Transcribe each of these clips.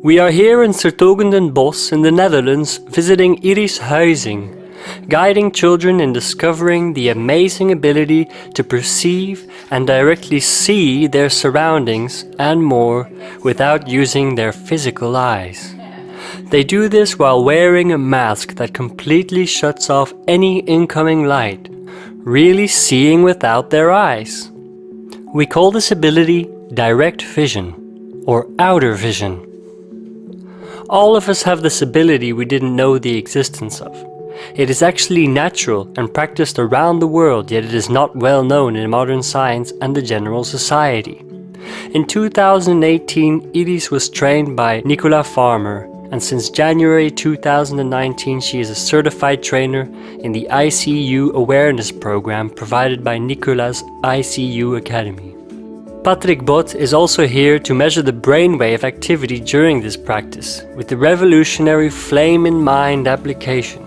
We are here in 's-Hertogenbosch in the Netherlands visiting Iris Huizing, guiding children in discovering the amazing ability to perceive and directly see their surroundings and more without using their physical eyes. They do this while wearing a mask that completely shuts off any incoming light, really seeing without their eyes. We call this ability direct vision, or outer vision. All of us have this ability we didn't know the existence of. It is actually natural and practiced around the world, yet it is not well known in modern science and the general society. In 2018, Iris was trained by Nicola Farmer, and since January 2019 she is a certified trainer in the ICU awareness program provided by Nicola's ICU Academy. Patrick Bot is also here to measure the brainwave activity during this practice with the revolutionary Flame in Mind application.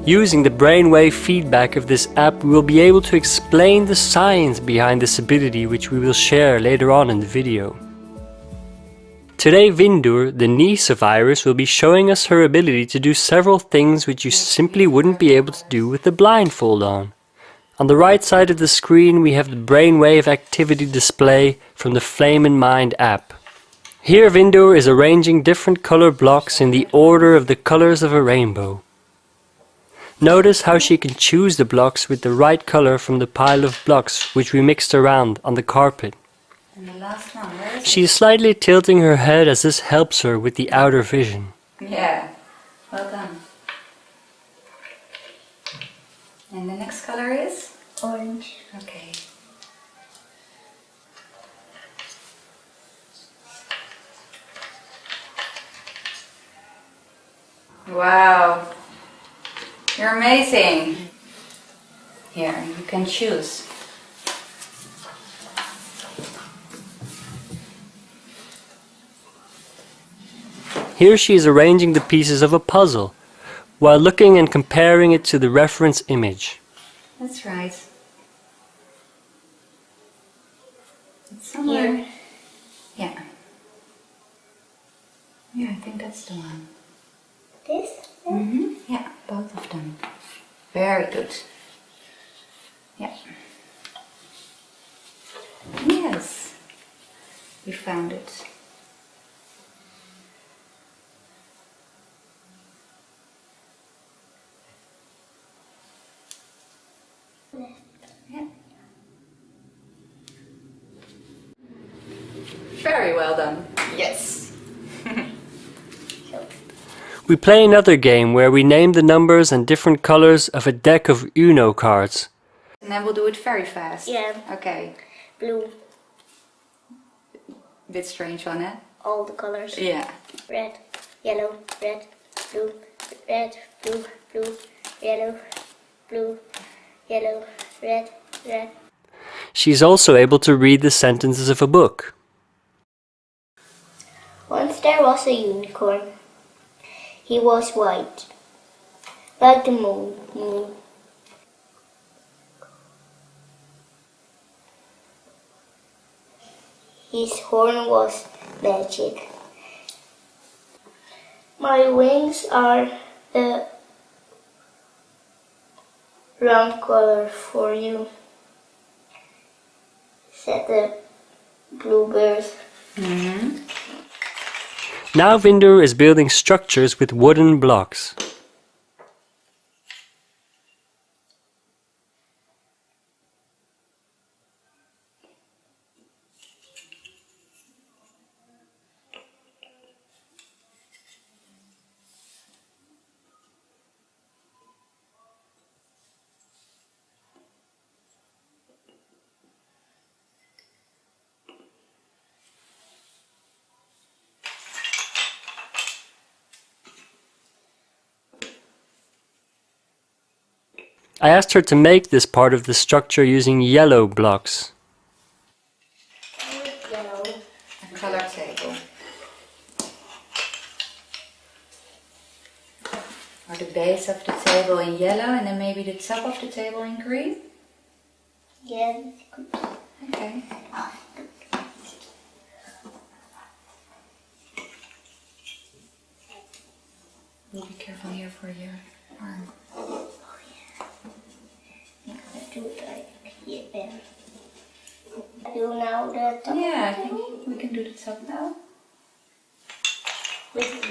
Using the brainwave feedback of this app, we will be able to explain the science behind this ability, which we will share later on in the video. Today Vindur, the niece of Iris, will be showing us her ability to do several things which you simply wouldn't be able to do with the blindfold on. On the right side of the screen we have the brainwave activity display from the Flame in Mind app. Here Vindur is arranging different color blocks in the order of the colors of a rainbow. Notice how she can choose the blocks with the right color from the pile of blocks which we mixed around on the carpet. And the last one, where is She is slightly tilting her head as this helps her with the outer vision. Yeah, well done. And the next color is? Orange. Okay. Wow, you're amazing. Here, you can choose. Here she is arranging the pieces of a puzzle, while looking and comparing it to the reference image. That's right. It's somewhere. Here. Yeah. Yeah, I think that's the one. This? Yeah, both of them. Very good. Yeah. Yes, we found it. Yeah. Very well done. Yes. We play another game where we name the numbers and different colors of a deck of Uno cards. And then we'll do it very fast. Yeah. Okay. Blue. Bit strange one, eh? All the colors. Yeah. Red, yellow, red, blue, red, blue, blue, yellow, blue, yellow, red, red. She's also able to read the sentences of a book. Once there was a unicorn. He was white, like the moon. His horn was magic. My wings are the wrong color for you, said the bluebird. Now Vindur is building structures with wooden blocks. I asked her to make this part of the structure using yellow blocks. Yellow. A color table. Or the base of the table in yellow and then maybe the top of the table in green? Yeah. Okay. Be careful here for your arm. You gotta do it like here then. Do now the top. Yeah, I think we can do the top now. With the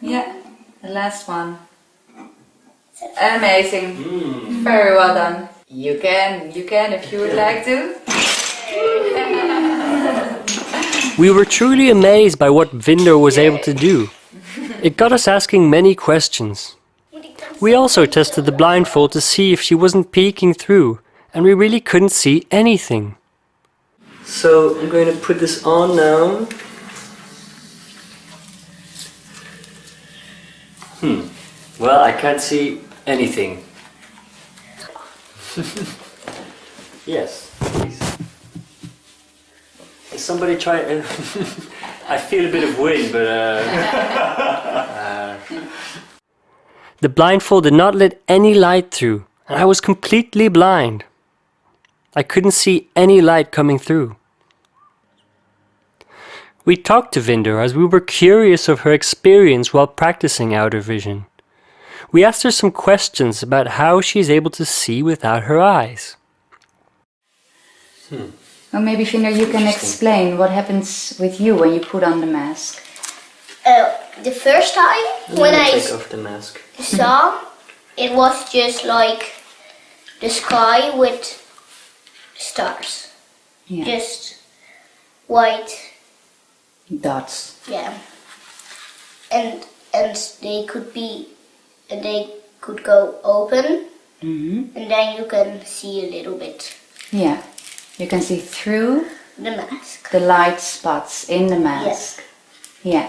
Yeah, the last one. Amazing. Very well done. You can if you would like to. We were truly amazed by what Vinder was able to do. It got us asking many questions. We also tested the blindfold to see if she wasn't peeking through, and we really couldn't see anything. So I'm going to put this on now. Well, I can't see anything. Yes, please. Somebody try. I feel a bit of wind, but. The blindfold did not let any light through, and I was completely blind. I couldn't see any light coming through. We talked to Vinder as we were curious of her experience while practicing outer vision. We asked her some questions about how she's able to see without her eyes. Well, maybe Vinder, you can explain what happens with you when you put on the mask. The first time when I take off the mask. saw, it was just like the sky with stars. Yeah. Just white, Dots. yeah. And they could go open, and then you can see a little bit Yeah. You can see through the mask. the light spots in the mask. Yeah.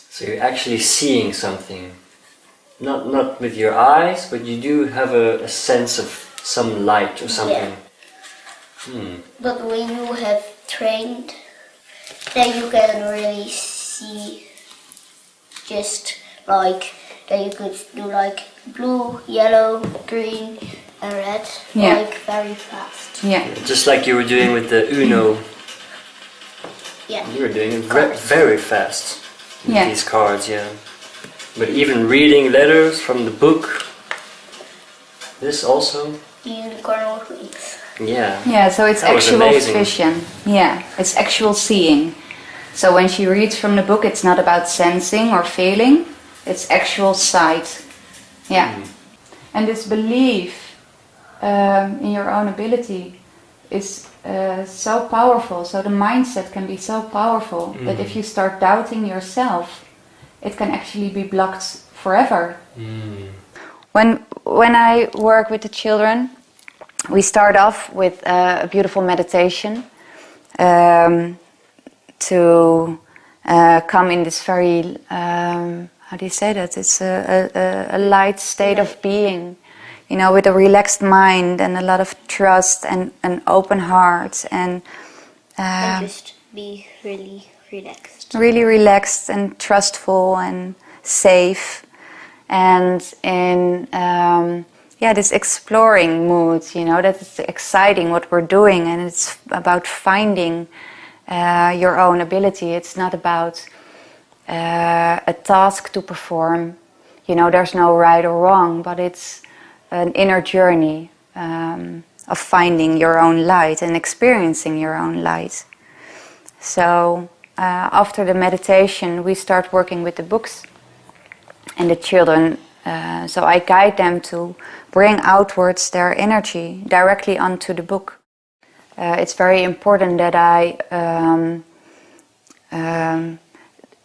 So you're actually seeing something. Not with your eyes, but you do have a sense of some light or something. But when you have trained, then you can really see just like, then you could do like blue, yellow, green and red, Yeah. like very fast. Yeah. Just like you were doing with the Uno. Yeah. You were doing it Cards. very fast with Yeah. these cards, yeah. But even reading letters from the book, this also, Unicorn with wings. yeah. Yeah, so it's That was actual amazing. vision. Yeah, it's actual seeing. So when she reads from the book, it's not about sensing or feeling, it's actual sight. Yeah. And this belief in your own ability is so powerful. So the mindset can be so powerful that if you start doubting yourself, it can actually be blocked forever. When I work with the children, we start off with a beautiful meditation to come in this very, how do you say that? It's a light state of being, you know, with a relaxed mind and a lot of trust and an open heart and Just be really relaxed. really relaxed and trustful and safe, and in this exploring mood, you know, that it's exciting what we're doing, and it's about finding your own ability. It's not about a task to perform, you know, there's no right or wrong, but it's an inner journey of finding your own light and experiencing your own light. So after the meditation, we start working with the books and the children. So I guide them to bring outwards their energy directly onto the book. It's very important that I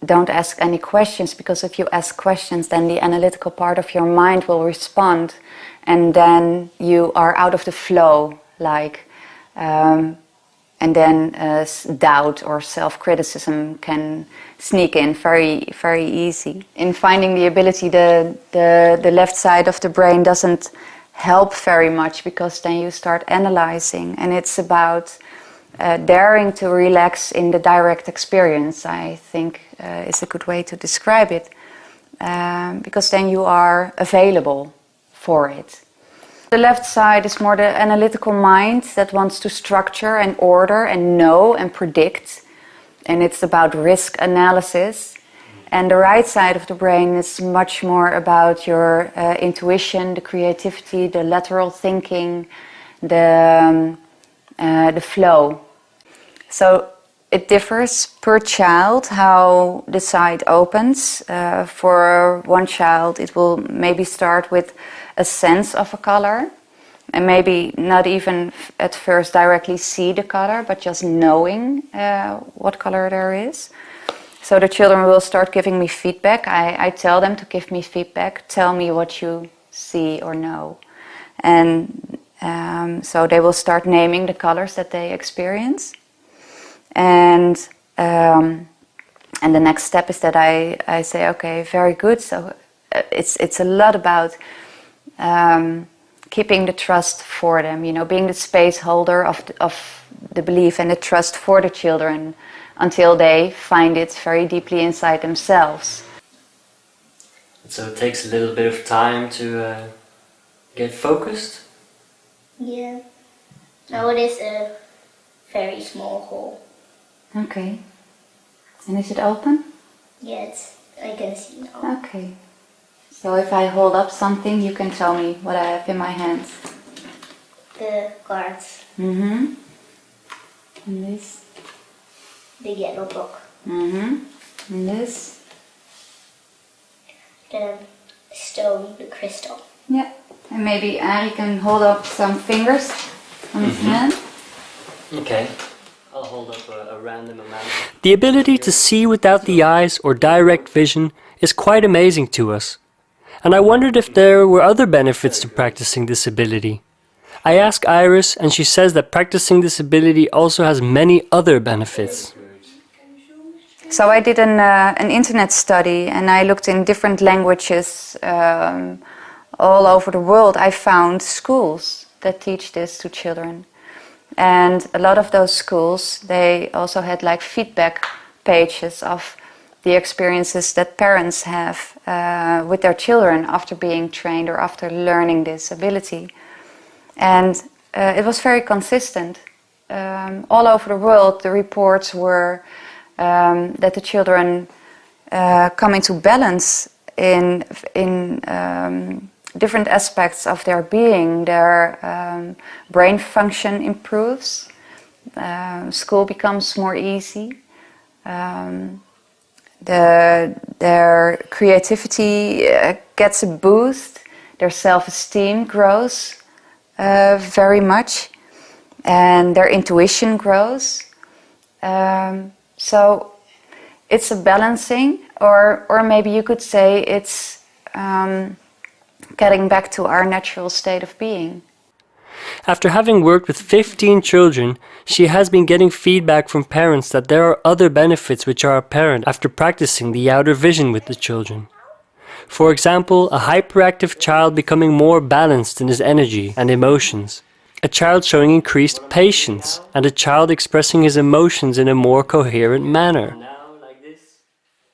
don't ask any questions, because if you ask questions, then the analytical part of your mind will respond, and then you are out of the flow, and then doubt or self-criticism can sneak in very, very easy. In finding the ability, the left side of the brain doesn't help very much, because then you start analyzing, and it's about daring to relax in the direct experience, I think is a good way to describe it, because then you are available for it. The left side is more the analytical mind that wants to structure and order and know and predict. And it's about risk analysis. And the right side of the brain is much more about your intuition, the creativity, the lateral thinking, the flow. So it differs per child how the side opens. For one child it will maybe start with a sense of a color, and maybe not even at first directly see the color, but just knowing what color there is. So the children will start giving me feedback. I tell them to give me feedback, tell me what you see or know. And so they will start naming the colors that they experience. And the next step is that I say, okay, very good. So it's a lot about keeping the trust for them, you know, being the space holder of the belief and the trust for the children until they find it very deeply inside themselves. So it takes a little bit of time to get focused? Yeah. Now it is a very small hole. Okay. And is it open? Yes, I can see now. Okay. So if I hold up something, you can tell me what I have in my hands. The cards. Mm-hmm. And this. The yellow book. Mm-hmm. And this. The stone, the crystal. Yeah. And maybe Ari can hold up some fingers on his hand. Okay. I'll hold up a random amount. The ability to see without the eyes or direct vision is quite amazing to us. And I wondered if there were other benefits to practicing this ability. I asked Iris, and she says that practicing this ability also has many other benefits. So I did an internet study, and I looked in different languages all over the world. I found schools that teach this to children. And a lot of those schools, they also had like feedback pages of the experiences that parents have with their children after being trained or after learning this ability. And it was very consistent. All over the world, the reports were that the children come into balance in different aspects of their being. Their brain function improves, school becomes more easy, their creativity gets a boost, their self-esteem grows very much, and their intuition grows. So it's a balancing, or maybe you could say it's getting back to our natural state of being. After having worked with 15 children, she has been getting feedback from parents that there are other benefits which are apparent after practicing the outer vision with the children. For example, a hyperactive child becoming more balanced in his energy and emotions, a child showing increased patience, and a child expressing his emotions in a more coherent manner.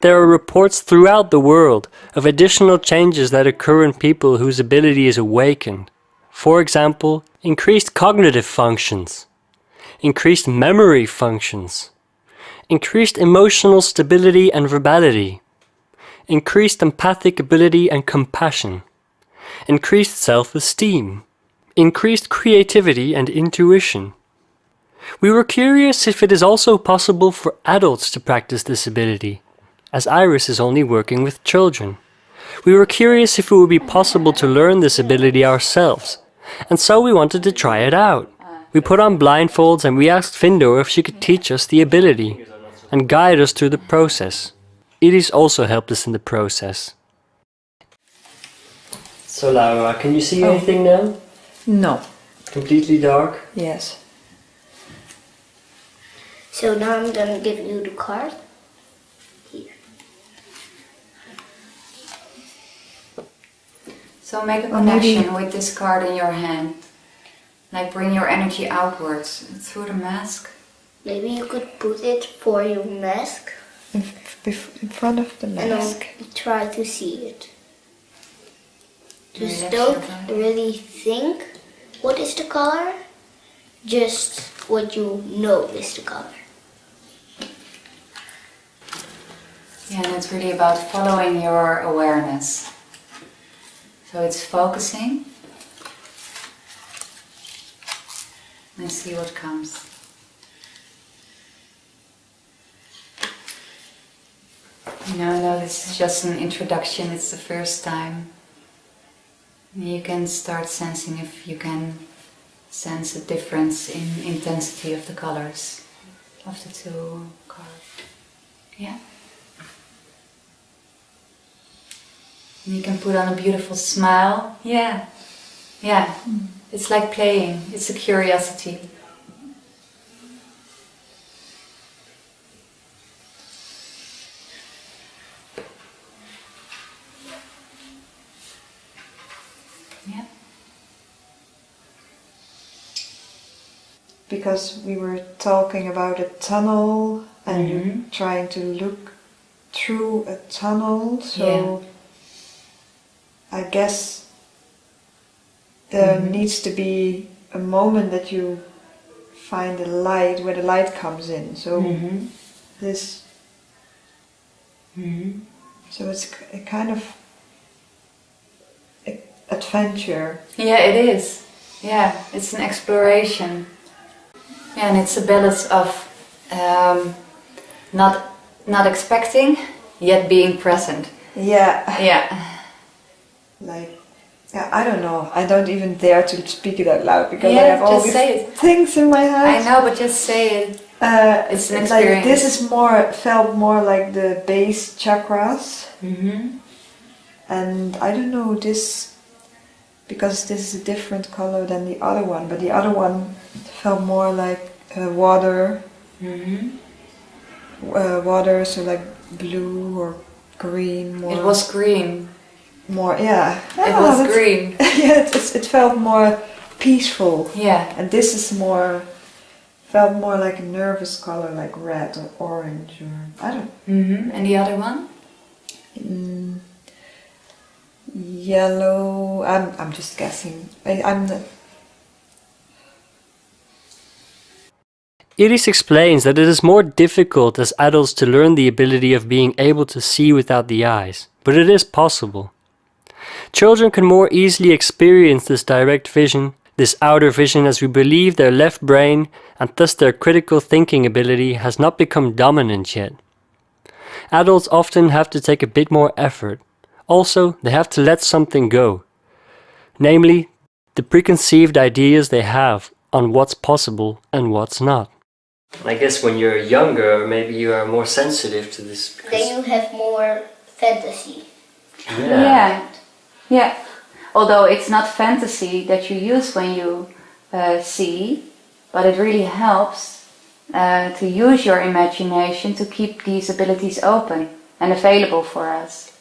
There are reports throughout the world of additional changes that occur in people whose ability is awakened. For example, increased cognitive functions, increased memory functions, increased emotional stability and verbality, increased empathic ability and compassion, increased self-esteem, increased creativity and intuition. We were curious if it is also possible for adults to practice this ability, as Iris is only working with children. We were curious if it would be possible to learn this ability ourselves, and so we wanted to try it out. We put on blindfolds and we asked Findhorn if she could teach us the ability and guide us through the process. Iris also helped us in the process. So Laura, can you see anything now? No. Completely dark? Yes. So now I'm gonna give you the card. Here. So make a connection with this card in your hand. Like bring your energy outwards through the mask. Maybe you could put it for your mask. In front of the mask. And try to see it. Just don't really think what is the color, just what you know is the color. Yeah, and it's really about following your awareness. So it's focusing and see what comes. I know this is just an introduction, it's the first time. You can start sensing if you can sense a difference in intensity of the colors of the two cards. Yeah. And you can put on a beautiful smile. Yeah. Yeah. It's like playing. It's a curiosity. Yeah. Because we were talking about a tunnel and you're trying to look through a tunnel, so I guess there needs to be a moment that you find the light, where the light comes in. So this, so it's a kind of adventure. Yeah, it is. Yeah, it's an exploration. Yeah, and it's a balance of not expecting, yet being present. Yeah. Yeah. Like, yeah, I don't know. I don't even dare to speak it out loud because Yeah, I have all just these say it. things in my head. I know, but just say it. It's an like experience. this is felt more like the base chakras, and I don't know this because this is a different color than the other one, but the other one felt more like water, water, so like blue or green. More. It was green. More, yeah. It was green. Yeah, it felt more peaceful. Yeah. And this is felt more like a nervous color, like red or orange, or I don't. And the other one? Yellow. I'm just guessing. I'm not. Iris explains that it is more difficult as adults to learn the ability of being able to see without the eyes, but it is possible. Children can more easily experience this direct vision, this outer vision, as we believe their left brain and thus their critical thinking ability has not become dominant yet. Adults often have to take a bit more effort. Also, they have to let something go, namely the preconceived ideas they have on what's possible and what's not. I guess when you're younger, maybe you are more sensitive to this. Then you have more fantasy. Yeah. Although it's not fantasy that you use when you see, but it really helps to use your imagination to keep these abilities open and available for us.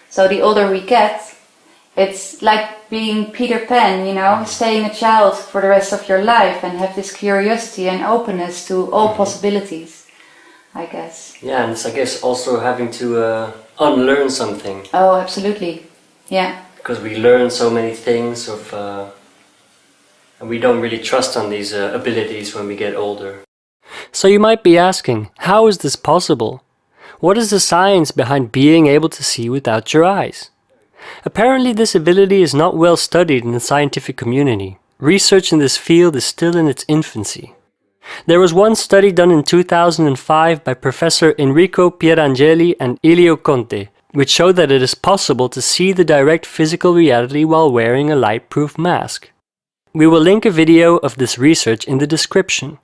So the older we get, it's like being Peter Pan, staying a child for the rest of your life and have this curiosity and openness to all possibilities, I guess. Yeah, and it's, I guess, also having to unlearn something. Oh, absolutely. Yeah. Because we learn so many things and we don't really trust on these abilities when we get older. So you might be asking, how is this possible? What is the science behind being able to see without your eyes? Apparently this ability is not well studied in the scientific community. Research in this field is still in its infancy. There was one study done in 2005 by Professor Enrico Pierangeli and Elio Conte, which showed that it is possible to see the direct physical reality while wearing a light-proof mask. We will link a video of this research in the description.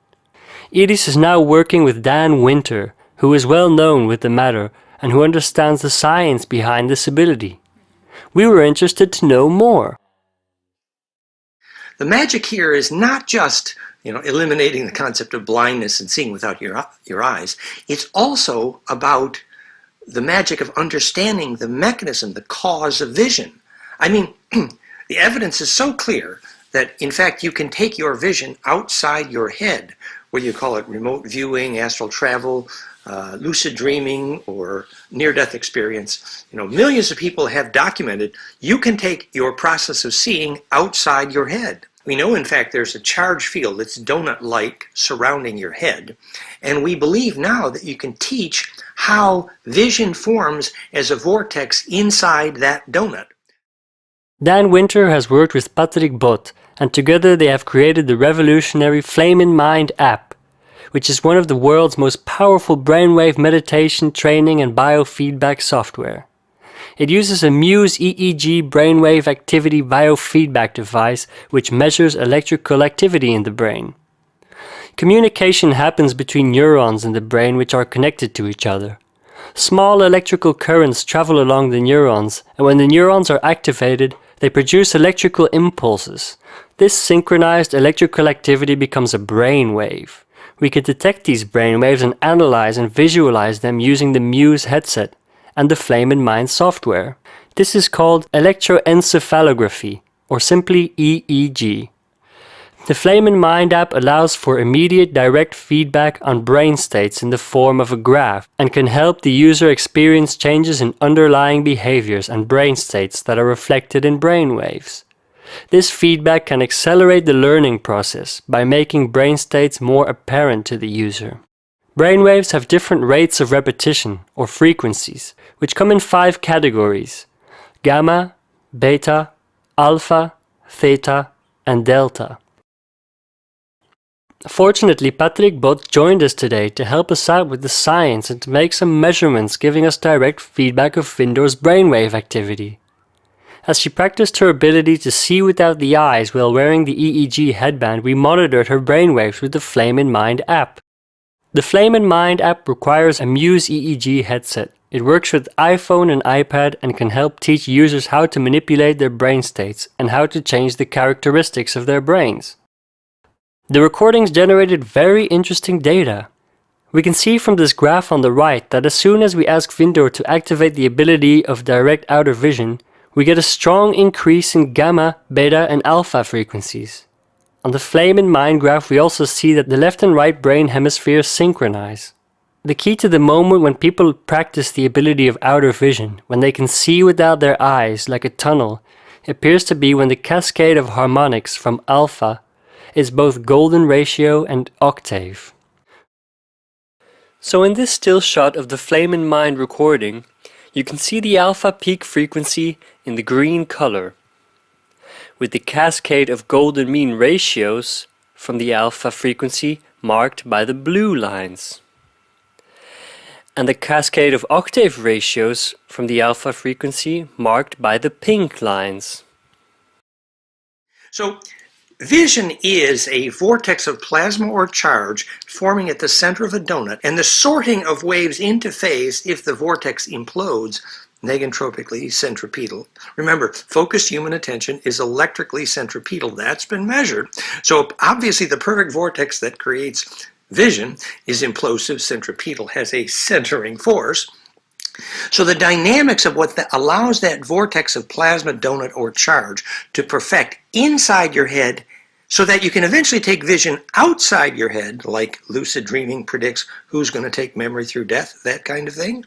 Iris is now working with Dan Winter, who is well known with the matter and who understands the science behind this ability. We were interested to know more. The magic here is not just, eliminating the concept of blindness and seeing without your eyes. It's also about the magic of understanding the mechanism, the cause of vision. I mean, the evidence is so clear that, in fact, you can take your vision outside your head, whether you call it remote viewing, astral travel, lucid dreaming or near-death experience, millions of people have documented you can take your process of seeing outside your head. We know, in fact, there's a charged field that's donut-like surrounding your head, and we believe now that you can teach how vision forms as a vortex inside that donut. Dan Winter has worked with Patrick Bott, and together they have created the revolutionary Flame in Mind app, which is one of the world's most powerful brainwave meditation training and biofeedback software. It uses a Muse EEG brainwave activity biofeedback device which measures electrical activity in the brain. Communication happens between neurons in the brain which are connected to each other. Small electrical currents travel along the neurons, and when the neurons are activated, they produce electrical impulses. This synchronized electrical activity becomes a brainwave. We can detect these brainwaves and analyze and visualize them using the Muse headset and the Flame in Mind software. This is called electroencephalography, or simply EEG. The Flame in Mind app allows for immediate direct feedback on brain states in the form of a graph and can help the user experience changes in underlying behaviors and brain states that are reflected in brain waves. This feedback can accelerate the learning process by making brain states more apparent to the user. Brainwaves have different rates of repetition, or frequencies, which come in 5 categories: gamma, beta, alpha, theta, and delta. Fortunately, Patrick Bott joined us today to help us out with the science and to make some measurements giving us direct feedback of Findhorn's brainwave activity. As she practiced her ability to see without the eyes while wearing the EEG headband, we monitored her brainwaves with the Flame in Mind app. The Flame in Mind app requires a Muse EEG headset. It works with iPhone and iPad and can help teach users how to manipulate their brain states and how to change the characteristics of their brains. The recordings generated very interesting data. We can see from this graph on the right that as soon as we ask Findhorn to activate the ability of direct outer vision, we get a strong increase in gamma, beta and alpha frequencies. On the Flame in Mind graph we also see that the left and right brain hemispheres synchronize. The key to the moment when people practice the ability of outer vision, when they can see without their eyes like a tunnel, appears to be when the cascade of harmonics from alpha is both golden ratio and octave. So in this still shot of the Flame in Mind recording, you can see the alpha peak frequency in the green color, with the cascade of golden mean ratios from the alpha frequency marked by the blue lines, and the cascade of octave ratios from the alpha frequency marked by the pink lines. So, vision is a vortex of plasma or charge forming at the center of a donut, and the sorting of waves into phase if the vortex implodes negentropically centripetal. Remember, focused human attention is electrically centripetal. That's been measured. So obviously the perfect vortex that creates vision is implosive centripetal, has a centering force. So the dynamics of what allows that vortex of plasma, donut, or charge to perfect inside your head so that you can eventually take vision outside your head, like lucid dreaming predicts who's going to take memory through death, that kind of thing.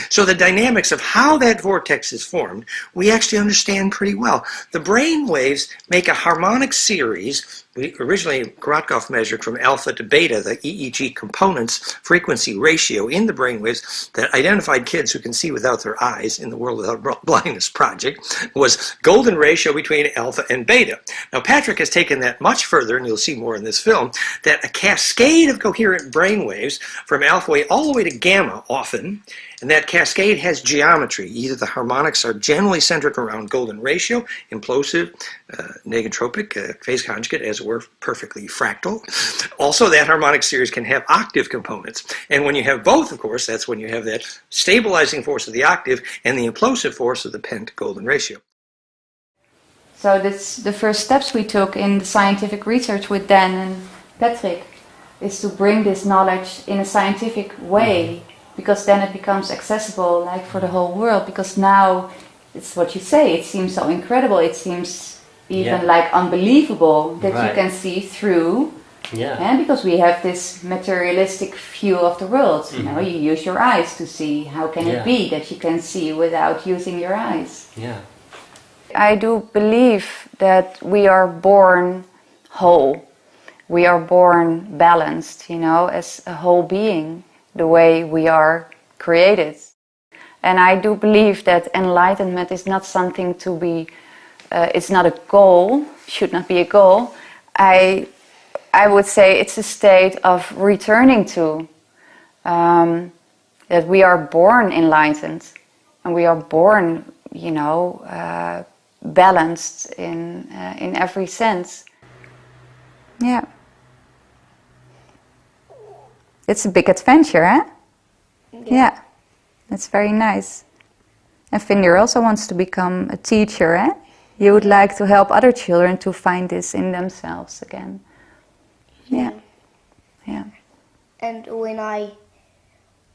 So the dynamics of how that vortex is formed, we actually understand pretty well. The brain waves make a harmonic series. We originally, Gurdjieff measured from alpha to beta the EEG components frequency ratio in the brainwaves that identified kids who can see without their eyes in the World Without Blindness project was golden ratio between alpha and beta. Now Patrick has taken that much further, and you'll see more in this film, that a cascade of coherent brainwaves from alpha wave all the way to gamma often, and that cascade has geometry. Either the harmonics are generally centered around golden ratio, implosive, negentropic, phase conjugate, as it were, perfectly fractal. Also, that harmonic series can have octave components. And when you have both, of course, that's when you have that stabilizing force of the octave and the implosive force of the pent golden ratio. So that's the first steps we took in the scientific research with Dan and Patrick, is to bring this knowledge in a scientific way, because then it becomes accessible, like for the whole world, because now it's what you say, it seems so incredible, it seems even like unbelievable that you can see through Yeah. And because we have this materialistic view of the world, you know, you use your eyes to see. How can it be that you can see without using your eyes? Yeah. I do believe that we are born whole. We are born balanced, you know, as a whole being, the way we are created. And I do believe that enlightenment is not something to be, it's not a goal, should not be a goal. I would say it's a state of returning to, that we are born enlightened and we are born, you know, balanced in every sense. Yeah. It's a big adventure, eh? Yeah. That's very nice. And Findhorn also wants to become a teacher, eh? You would like to help other children to find this in themselves again. Yeah. Yeah. And when I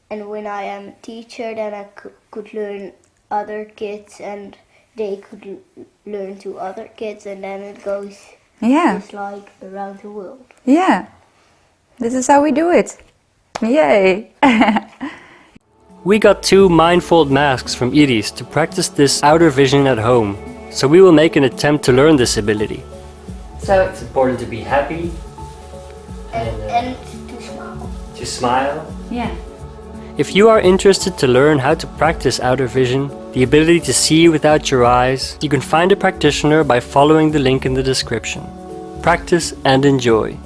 am a teacher, then I could learn other kids, and they could learn to other kids, and then it goes just like around the world. Yeah. This is how we do it. Yay. We got 2 mindfold masks from Iris to practice this outer vision at home, so we will make an attempt to learn this ability. So it's important to be happy And to smile. to smile. Yeah. If you are interested to learn how to practice outer vision, the ability to see without your eyes, you can find a practitioner by following the link in the description. Practice and enjoy.